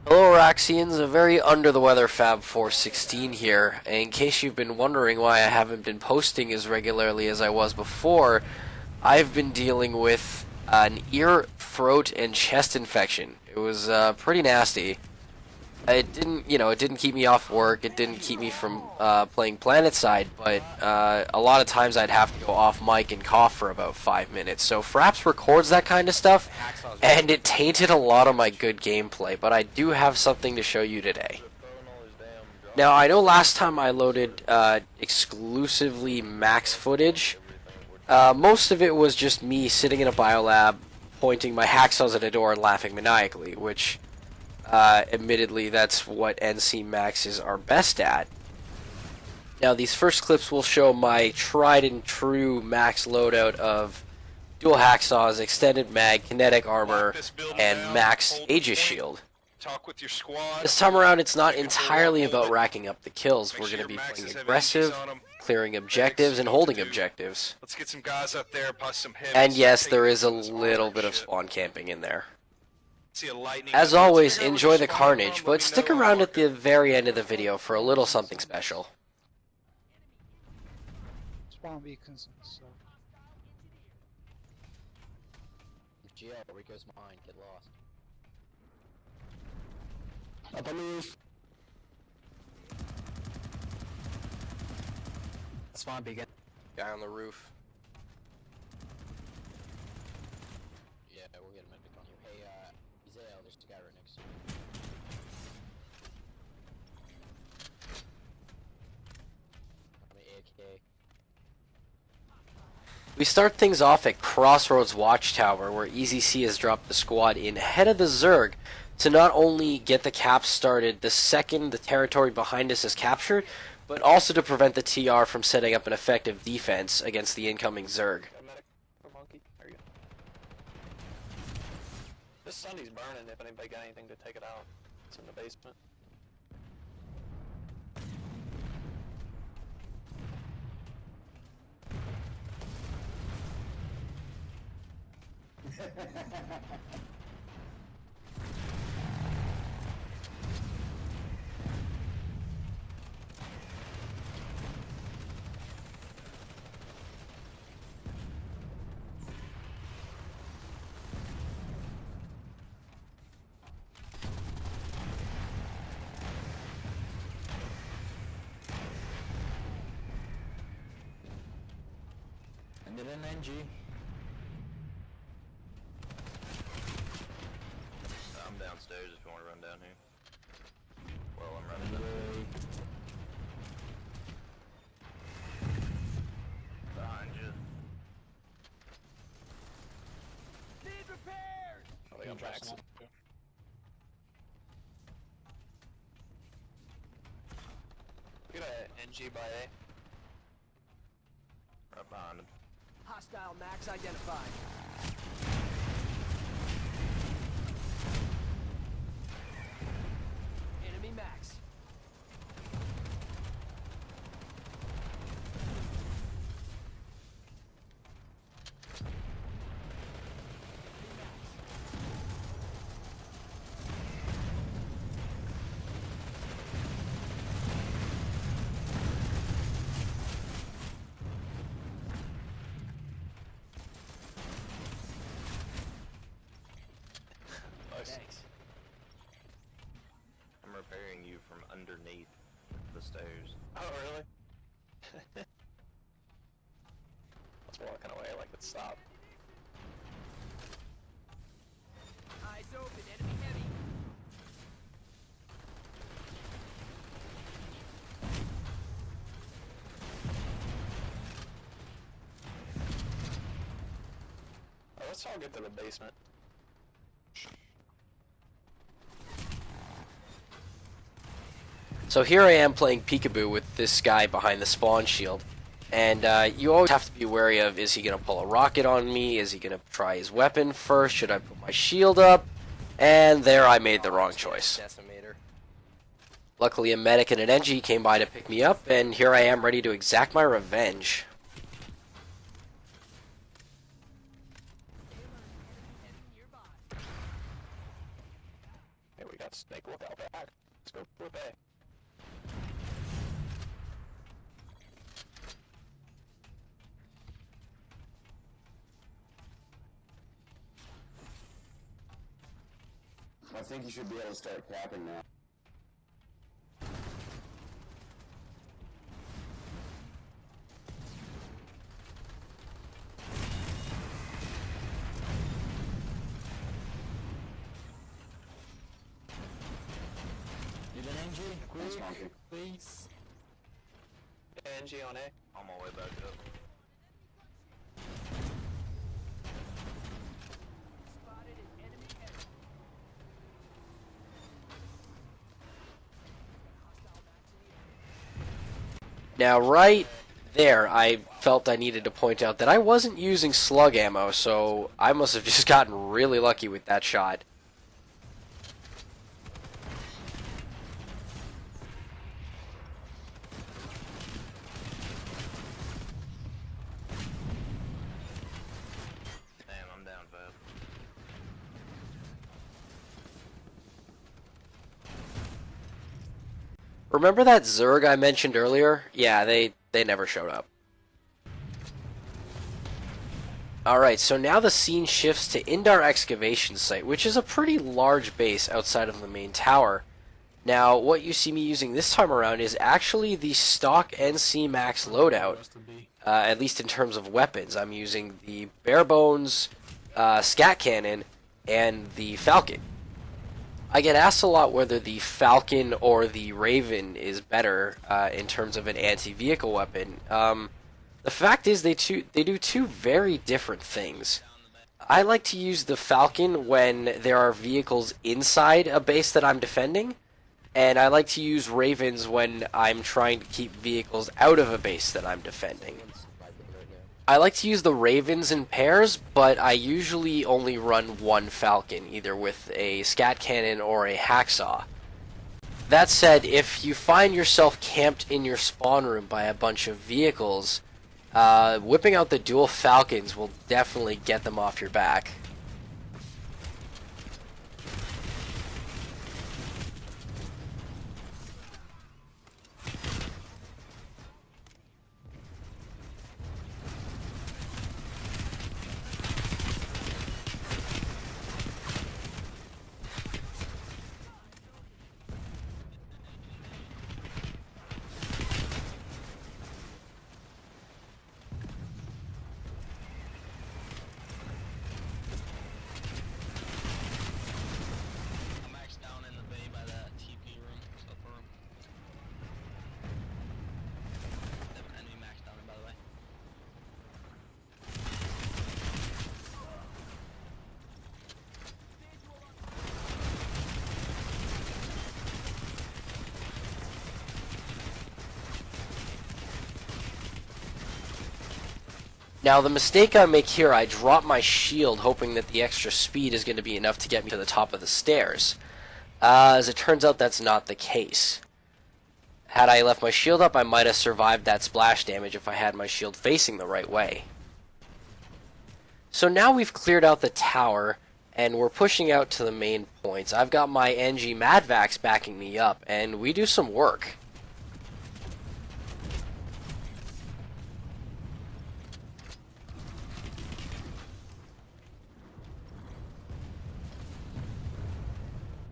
Hello Raxians, a very under the weather Fab 416 here. In case you've been wondering why I haven't been posting as regularly as I was before, I've been dealing with an ear, throat, and chest infection. It was pretty nasty. It didn't keep me off work. It didn't keep me from playing Planetside, but a lot of times I'd have to go off mic and cough for about 5 minutes. So Fraps records that kind of stuff, and it tainted a lot of my good gameplay. But I do have something to show you today. Now I know last time I loaded exclusively max footage. Most of it was just me sitting in a biolab, pointing my hacksaws at a door and laughing maniacally, which admittedly, that's what NC Maxes are best at. Now, these first clips will show my tried and true max loadout of dual hacksaws, extended mag, kinetic armor, and max Aegis shield. This time around, it's not entirely about racking up the kills. We're going to be playing aggressive, clearing objectives, and holding objectives. And yes, there is a little bit of spawn camping in there. As always, enjoy the carnage, but stick around at the very end of the video for a little something special. Spawn beacons and stuff. GL, Rico's mine, get lost. Up on the roof. Spawn beacon. Guy on the roof. Yeah, we'll get a medic on you. Hey, Ezel, there's a guy right next to you. AK. We start things off at Crossroads Watchtower, where EZC has dropped the squad in ahead of the Zerg to not only get the cap started the second the territory behind us is captured, but also to prevent the TR from setting up an effective defense against the incoming Zerg. This Sunny's burning if anybody got anything to take it out. It's in the basement. Ended in NG. I'm downstairs if you want to run down here. Well, I'm running down here. Behind you. Need repairs! Oh, they got backs. Get a NG by A. Right behind him. Hostile max identified. Enemy max. Thanks. I'm repairing you from underneath the stairs. Oh, really? I was walking away like it stopped. Eyes open, enemy heavy. Oh, let's all get to the basement. So here I am playing peekaboo with this guy behind the spawn shield. And you always have to be wary of, is he going to pull a rocket on me? Is he going to try his weapon first? Should I put my shield up? And there I made the wrong choice. Luckily a medic and an NG came by to pick me up, and here I am ready to exact my revenge. Let's make a lookout back. Let's go flip A. I think you should be able to start capping now. Need an NG? Thanks, Quick, Monkey. please. NG on A. On my way back up. Spotted an enemy heavy. Hostile max in the air. Now, right there, I felt I needed to point out that I wasn't using slug ammo, so I must have just gotten really lucky with that shot. Damn, I'm down, Fab. Remember that Zerg I mentioned earlier? Yeah, they never showed up. Alright, so now the scene shifts to Indar Excavation Site, which is a pretty large base outside of the main tower. Now, what you see me using this time around is actually the stock NC Max loadout, at least in terms of weapons. I'm using the bare bones scat cannon and the Falcon. I get asked a lot whether the Falcon or the Raven is better in terms of an anti-vehicle weapon. The fact is they do two very different things. I like to use the Falcon when there are vehicles inside a base that I'm defending, and I like to use Ravens when I'm trying to keep vehicles out of a base that I'm defending. I like to use the Ravens in pairs, but I usually only run one Falcon, either with a scat cannon or a hacksaw. That said, if you find yourself camped in your spawn room by a bunch of vehicles, whipping out the dual Falcons will definitely get them off your back. I'm maxed down in the bay by that TP room, upper room. They have an enemy maxed down in, by the way. Now, the mistake I make here, I drop my shield hoping that the extra speed is going to be enough to get me to the top of the stairs. As it turns out, that's not the case. Had I left my shield up, I might have survived that splash damage if I had my shield facing the right way. So now we've cleared out the tower, and we're pushing out to the main points. I've got my NG Madvax backing me up, and we do some work.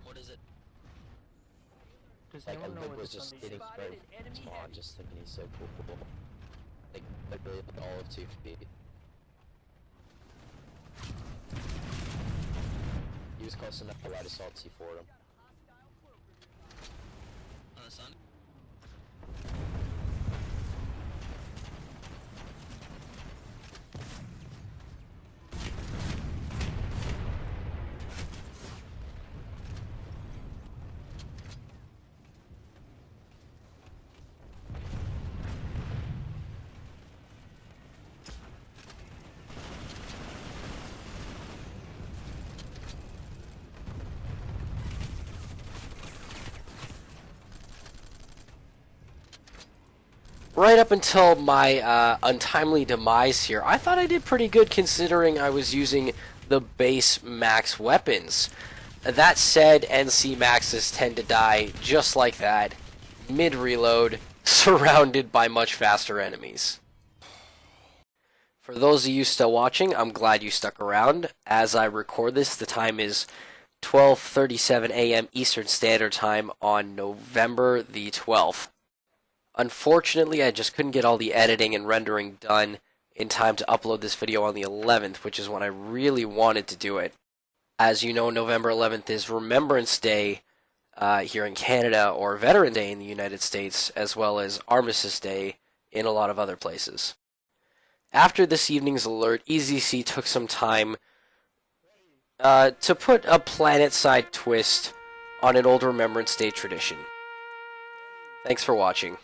What is it? Does Like, anyone know Big where was the just sun getting spotted sprayed an enemy from spawn, heavy. just thinking he's so cool. Like really all of 2 feet. He was close enough that I just saw T4'd him. On the sun? Right up until my untimely demise here, I thought I did pretty good considering I was using the base max weapons. That said, NC Maxes tend to die just like that, mid-reload, surrounded by much faster enemies. For those of you still watching, I'm glad you stuck around. As I record this, the time is 12:37 a.m. Eastern Standard Time on November the 12th. Unfortunately, I just couldn't get all the editing and rendering done in time to upload this video on the 11th, which is when I really wanted to do it. As you know, November 11th is Remembrance Day here in Canada, or Veteran Day in the United States, as well as Armistice Day in a lot of other places. After this evening's alert, EZC took some time to put a Planetside twist on an old Remembrance Day tradition. Thanks for watching.